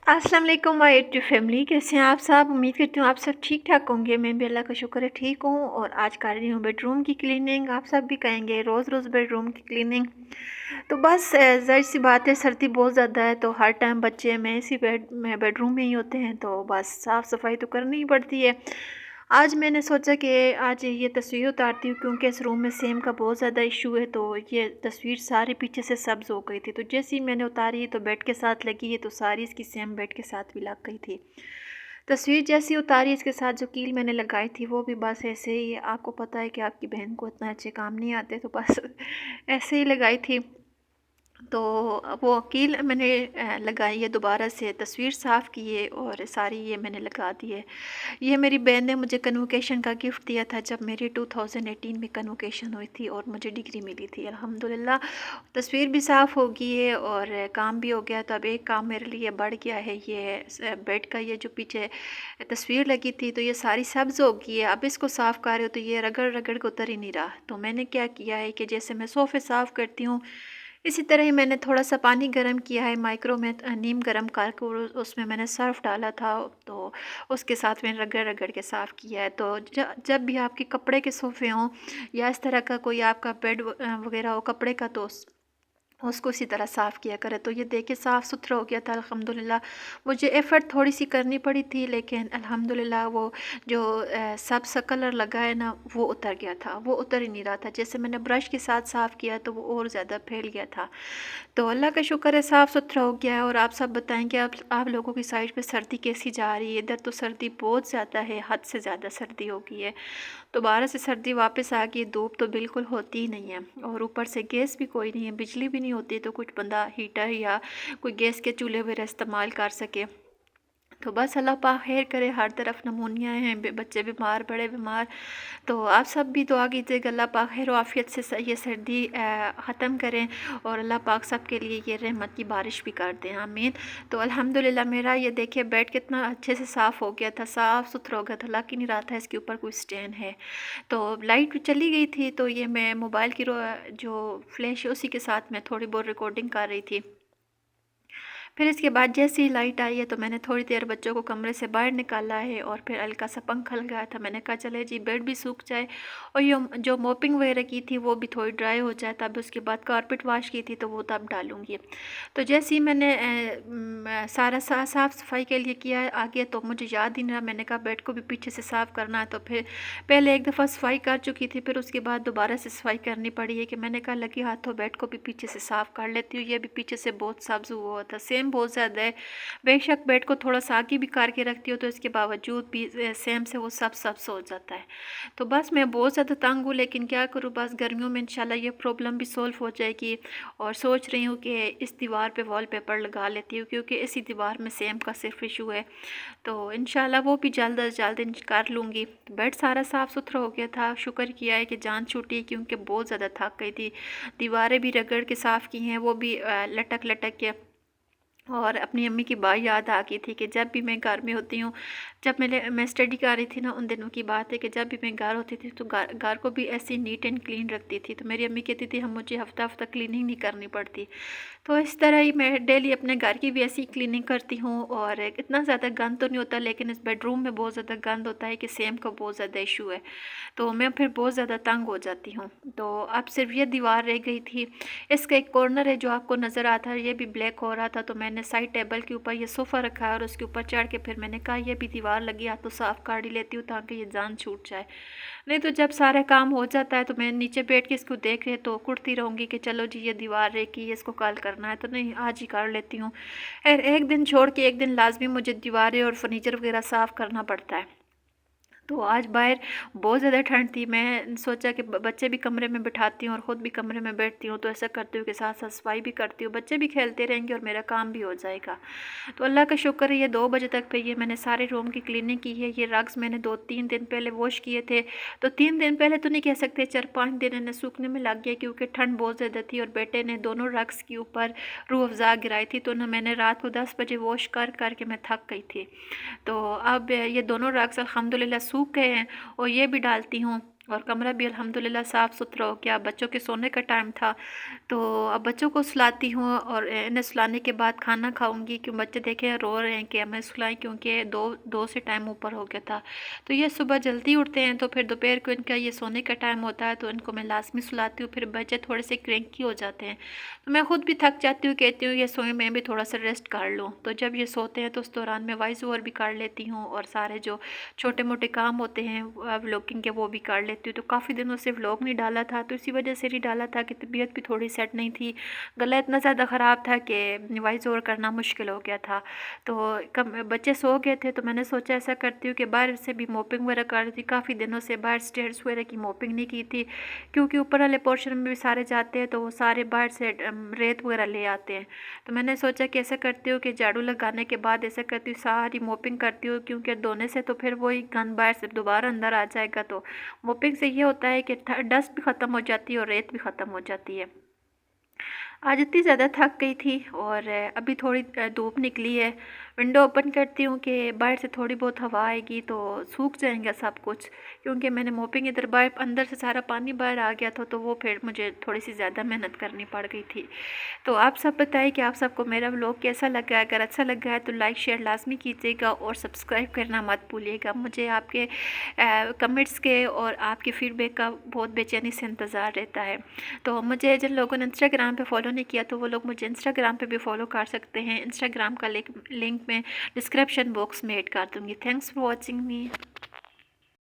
अस्सलाम वालेकुम my YouTube family, कैसे हैं आप सब। उम्मीद करती हूँ आप सब ठीक ठाक होंगे। मैं भी अल्लाह का शुक्र है ठीक हूँ। और आज कर रही हूँ बेडरूम की क्लीनिंग। आप सब भी कहेंगे रोज़ रोज़ बेडरूम की क्लीनिंग, तो बस ज़ाहिर सी बात है, सर्दी बहुत ज़्यादा है तो हर टाइम बच्चे में इसी बेडरूम में ही होते हैं, तो बस साफ़ सफाई तो करनी ही पड़ती है। आज मैंने सोचा कि आज ये तस्वीर उतारती हूँ, क्योंकि इस रूम में सेम का बहुत ज़्यादा इशू है, तो ये तस्वीर सारी पीछे से सब्ज़ हो गई थी। तो जैसे ही मैंने उतारी तो बेड के साथ लगी है, तो सारी इसकी सेम बेड के साथ भी लग गई थी। तस्वीर जैसी उतारी, इसके साथ जो कील मैंने लगाई थी वो भी बस ऐसे ही, आपको पता है कि आपकी बहन को इतना अच्छे काम नहीं आते, तो बस ऐसे ही लगाई थी। तो वो कील मैंने लगाई है, दोबारा से तस्वीर साफ़ की है और सारी ये मैंने लगा दी है। ये मेरी बहन ने मुझे कन्वोकेशन का गिफ्ट दिया था, जब मेरी 2018 में कन्वोकेशन हुई थी और मुझे डिग्री मिली थी। अल्हम्दुलिल्लाह तस्वीर भी साफ़ हो गई है और काम भी हो गया। तो अब एक काम मेरे लिए बढ़ गया है, ये बेड का ये जो पीछे तस्वीर लगी थी, तो ये सारी सब्ज़ हो गई है। अब इसको साफ़ कर रही हूँ तो ये रगड़ रगड़ के उतर ही नहीं रहा। तो मैंने क्या किया है कि जैसे मैं सोफ़े साफ़ करती हूँ, इसी तरह ही मैंने थोड़ा सा पानी गर्म किया है, माइक्रो में नीम गर्म करके, और उसमें मैंने सर्फ़ डाला था, तो उसके साथ मैंने रगड़ रगड़ के साफ़ किया है। तो जब भी आपके कपड़े के सोफ़े हों या इस तरह का कोई आपका बेड वगैरह हो कपड़े का, तो उसको इसी तरह साफ़ किया करें। तो ये देखिए साफ़ सुथरा हो गया था अल्हम्दुलिल्लाह। मुझे एफ़र्ट थोड़ी सी करनी पड़ी थी, लेकिन अल्हम्दुलिल्लाह वो जो सब्ज़ सा कलर लगा है ना, वो उतर गया था, वो उतर ही नहीं रहा था। जैसे मैंने ब्रश के साथ साफ़ किया तो वो और ज़्यादा फैल गया था। तो अल्लाह का शुक्र है साफ़ सुथरा हो गया है। और आप सब बताएं कि आप लोगों की साइड पे सर्दी कैसी जा रही है। इधर तो सर्दी बहुत ज़्यादा है, हद से ज़्यादा सर्दी हो गई है। दोबारा से सर्दी वापस आ गई, धूप तो बिल्कुल होती ही नहीं है, और ऊपर से गैस भी कोई नहीं है, बिजली भी नहीं होती, तो कुछ बंदा हीटर या कोई गैस के चूल्हे वगैरह इस्तेमाल कर सके। तो बस अल्लाह पाक खैर करे। हर तरफ नमूनिया हैं, बच्चे बीमार, बड़े बीमार। तो आप सब भी दुआ कीजिए कि अल्लाह पाक खैर आफियत से ये सर्दी ख़त्म करें, और अल्लाह पाक सब के लिए ये रहमत की बारिश भी कर दें, आमीन। तो अल्हम्दुलिल्लाह मेरा ये देखिए बेड कितना अच्छे से साफ़ हो गया था, साफ़ सुथरा हो गया था, लग ही नहीं रहा था इसके ऊपर कोई स्टेन है। तो लाइट भी चली गई थी, तो ये मैं मोबाइल की जो फ्लैश है उसी के साथ मैं थोड़ी बहुत रिकॉर्डिंग कर रही थी। फिर इसके बाद जैसे ही लाइट आई है, तो मैंने थोड़ी देर बच्चों को कमरे से बाहर निकाला है, और फिर हल्का सा पंखा लगाया था। मैंने कहा चले जी बेड भी सूख जाए, और ये जो मोपिंग वगैरह की थी वो भी थोड़ी ड्राई हो जाए। तब उसके बाद कारपेट वॉश की थी, तो वो तब डालूँगी। तो जैसे ही मैंने सारा साफ़ सफाई के लिए किया है आगे, तो मुझे याद ही नहीं रहा। मैंने कहा बेड को भी पीछे से साफ़ करना है, तो फिर पहले एक दफ़ा सफाई कर चुकी थी, फिर उसके बाद दोबारा से सफाई करनी पड़ी है, कि मैंने कहा लगी हाथों बेड को भी पीछे से साफ़ कर लेती हूँ। ये भी पीछे से बहुत सब्ज़ हुआ था, सेम बहुत ज़्यादा है। बेशक बेड को थोड़ा सा आगे भी करके रखती हूँ, तो इसके बावजूद भी सेम से वो सब सब्ज़ हो जाता है। तो बस मैं बहुत ज़्यादा तंग हूँ, लेकिन क्या करूँ, बस गर्मियों में इंशाल्लाह ये प्रॉब्लम भी सॉल्व हो जाएगी। और सोच रही हूँ कि इस दीवार पे वॉलपेपर लगा लेती हूँ, क्योंकि इसी दीवार में सेम का सिर्फ इशू है। तो इंशाल्लाह वो भी जल्द अज जल्द कर लूँगी। बेड सारा साफ़ सुथरा हो गया था, शुक्र किया है कि जान छूटी, क्योंकि बहुत ज़्यादा थक गई थी। दीवारें भी रगड़ के साफ़ की हैं, वो भी लटक लटक के। और अपनी अम्मी की बात याद आ गई थी कि जब भी मैं घर में होती हूँ, जब मैं स्टडी कर रही थी ना, उन दिनों की बात है कि जब भी मैं घर होती थी, तो घर घर को भी ऐसी नीट एंड क्लीन रखती थी। तो मेरी अम्मी कहती थी हम मुझे हफ्ता हफ्ता क्लीनिंग नहीं करनी पड़ती। तो इस तरह ही मैं डेली अपने घर की भी ऐसी क्लीनिंग करती हूँ। और इतना ज़्यादा गंद तो नहीं होता, लेकिन इस बेडरूम में बहुत ज़्यादा गंद होता है, कि सेम का बहुत ज़्यादा इशू है। तो मैं फिर बहुत ज़्यादा तंग हो जाती हूँ। तो अब सिर्फ ये दीवार रह गई थी। इसका एक कॉर्नर है जो आपको नज़र आता है, ये भी ब्लैक हो रहा था, तो मैंने साइड टेबल के ऊपर ये सोफ़ा रखा है, और उसके ऊपर चढ़ के फिर मैंने कहा ये भी दीवार लगी हाथ तो साफ़ कर ही लेती हूँ, ताकि ये जान छूट जाए। नहीं तो जब सारा काम हो जाता है, तो मैं नीचे बैठ के इसको देख रही तो कुड़ती रहूँगी कि चलो जी ये दीवार रह की, इसको कल करना है, तो नहीं आज ही कर लेती हूँ। एक दिन छोड़ के एक दिन लाजमी मुझे दीवारें और फर्नीचर वगैरह साफ़ करना पड़ता है। तो आज बाहर बहुत ज़्यादा ठंड थी, मैं सोचा कि बच्चे भी कमरे में बिठाती हूँ और ख़ुद भी कमरे में बैठती हूँ, तो ऐसा करती हूँ कि साथ साथ सफाई भी करती हूँ, बच्चे भी खेलते रहेंगे और मेरा काम भी हो जाएगा। तो अल्लाह का शुक्र है, ये 2 बजे तक फिर ये मैंने सारे रूम की क्लीनिंग की है। ये रग्स मैंने 2-3 दिन पहले वॉश किए थे, तो 3 दिन पहले तो नहीं कह सकते, 4-5 दिन इन्हें सूखने में लग गया, क्योंकि ठंड बहुत ज़्यादा थी, और बेटे ने दोनों रग्स के ऊपर रूह अफ़ज़ा गिराई थी, तो ना मैंने रात को 10 बजे वॉश कर के मैं थक गई थी। तो अब ये दोनों रग्स अल्हम्दुलिल्लाह सूख गए हैं, और ये भी डालती हूँ। और कमरा भी अल्हम्दुलिल्लाह साफ़ सुथरा हो गया। बच्चों के सोने का टाइम था, तो अब बच्चों को सुलाती हूँ और इन्हें सुलाने के बाद खाना खाऊंगी। क्यों बच्चे देखें रो रहे हैं कि हमें सुलाएं, क्योंकि दो दो से टाइम ऊपर हो गया था। तो ये सुबह जल्दी उठते हैं, तो फिर दोपहर को इनका ये सोने का टाइम होता है, तो इनको मैं लाजमी सुलाती हूँ। फिर बच्चे थोड़े से क्रैंकी हो जाते हैं, तो मैं खुद भी थक जाती हूँ, कहती हूँ ये सोए, मैं भी थोड़ा सा रेस्ट कर लूँ। तो जब ये सोते हैं तो उस दौरान मैं वॉइस ओवर भी कर लेती हूँ, और सारे जो छोटे मोटे काम होते हैं व्लॉगिंग के वो भी कर लेती हूँ। तो काफ़ी दिनों से व्लॉग नहीं डाला था, तो इसी वजह से नहीं डाला था कि तबीयत भी थोड़ी सेट नहीं थी। गला इतना ज़्यादा ख़राब था कि वॉइस ओवर करना मुश्किल हो गया था। तो कम बच्चे सो गए थे, तो मैंने सोचा ऐसा करती हूँ कि बाहर से भी मोपिंग वगैरह कर रही थी। काफ़ी दिनों से बाहर स्टेयर्स वगैरह की मोपिंग नहीं की थी, क्योंकि ऊपर वाले पोर्शन में भी सारे जाते हैं, तो वो सारे बाहर से रेत वगैरह ले आते हैं। तो मैंने सोचा कि ऐसा करती हूँ कि झाड़ू लगाने के बाद ऐसा करती हूँ सारी मोपिंग करती हूँ, क्योंकि धोने से तो फिर वही गंद बाहर से दोबारा अंदर आ जाएगा। तो मोपिंग से ये होता है कि डस्ट भी ख़त्म हो जाती है और रेत भी ख़त्म हो जाती है। आज इतनी ज़्यादा थक गई थी, और अभी थोड़ी धूप निकली है। विंडो ओपन करती हूँ कि बाहर से थोड़ी बहुत हवा आएगी तो सूख जाएगा सब कुछ, क्योंकि मैंने मोपिंग इधर बाहर अंदर से सारा पानी बाहर आ गया था, तो वो फिर मुझे थोड़ी सी ज़्यादा मेहनत करनी पड़ गई थी। तो आप सब बताइए कि आप सबको मेरा व्लॉग कैसा लगा। अगर अच्छा लगा है तो लाइक शेयर लाजमी कीजिएगा, और सब्सक्राइब करना मत भूलिएगा। मुझे आपके कमेंट्स के और आपके फीडबैक का बहुत बेचैनी से इंतज़ार रहता है। तो मुझे जिन लोगों ने इंस्टाग्राम पे फॉलो नहीं किया, तो वो लोग मुझे इंस्टाग्राम पे भी फॉलो कर सकते हैं। इंस्टाग्राम का लिंक मैं डिस्क्रिप्शन बॉक्स में ऐड कर दूँगी। Thanks for watching me.